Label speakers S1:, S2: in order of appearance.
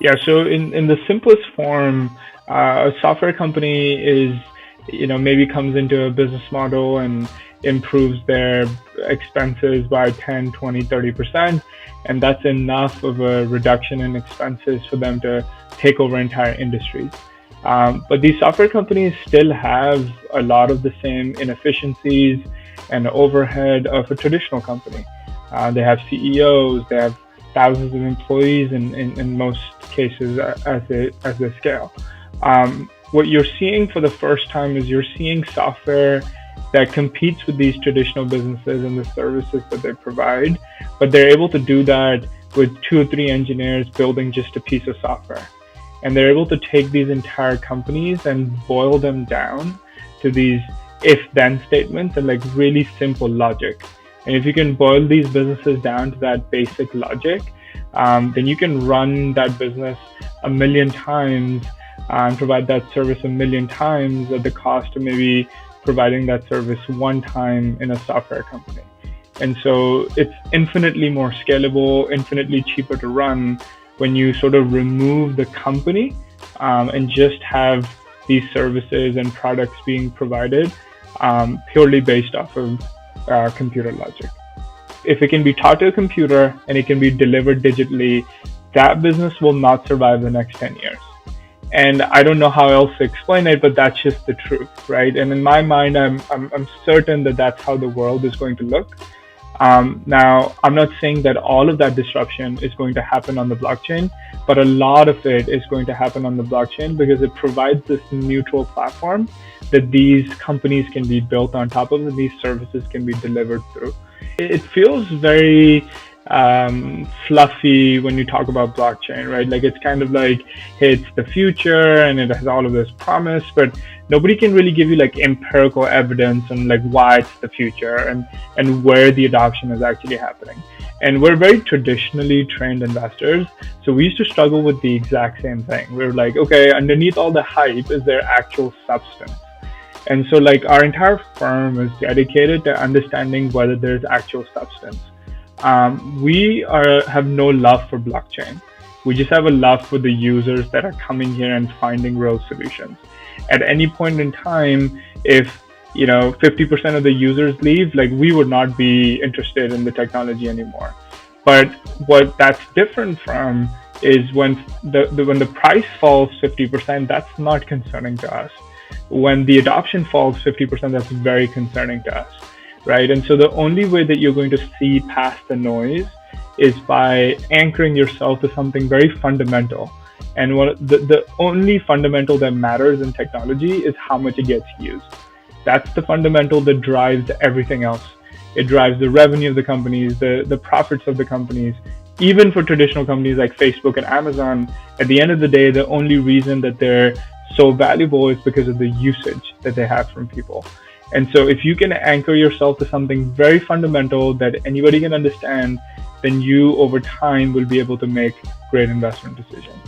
S1: Yeah, so in the simplest form, a software company is, maybe comes into a business model and improves their expenses by 10, 20, 30%. And that's enough of a reduction in expenses for them to take over entire industries. But these software companies still have a lot of the same inefficiencies and overhead of a traditional company. They have CEOs, they have thousands of employees in most cases as they scale. What you're seeing for the first time is you're seeing software that competes with these traditional businesses and the services that they provide, but they're able to do that with two or three engineers building just a piece of software. And they're able to take these entire companies and boil them down to these if-then statements and like really simple logic. And if you can boil these businesses down to that basic logic, then you can run that business a million times and provide that service a million times at the cost of maybe providing that service one time in a software company. And so it's infinitely more scalable, infinitely cheaper to run when you sort of remove the company and just have these services and products being provided purely based off of computer logic. If it can be taught to a computer and it can be delivered digitally, that business will not survive the next 10 years. And I don't know how else to explain it, but that's just the truth, right? And in my mind, I'm certain that that's how the world is going to look. Now, I'm not saying that all of that disruption is going to happen on the blockchain, but a lot of it is going to happen on the blockchain because it provides this neutral platform that these companies can be built on top of and these services can be delivered through. It feels very fluffy when you talk about blockchain, right? Like it's kind of like, hey, it's the future and it has all of this promise, but nobody can really give you like empirical evidence on like why it's the future and where the adoption is actually happening. And we're very traditionally trained investors, so we used to struggle with the exact same thing. We were like, okay, underneath all the hype, is there actual substance? And so like our entire firm is dedicated to understanding whether there's actual substance. We have no love for blockchain. We just have a love for the users that are coming here and finding real solutions. At any point in time, if 50% of the users leave, like we would not be interested in the technology anymore. But what that's different from is when the price falls 50%, that's not concerning to us. When the adoption falls 50%, that's very concerning to us, right? And so the only way that you're going to see past the noise is by anchoring yourself to something very fundamental. And the only fundamental that matters in technology is how much it gets used. That's the fundamental that drives everything else. It drives the revenue of the companies, the profits of the companies. Even for traditional companies like Facebook and Amazon, at the end of the day, the only reason that they're so valuable is because of the usage that they have from people. And so if you can anchor yourself to something very fundamental that anybody can understand, then you over time will be able to make great investment decisions.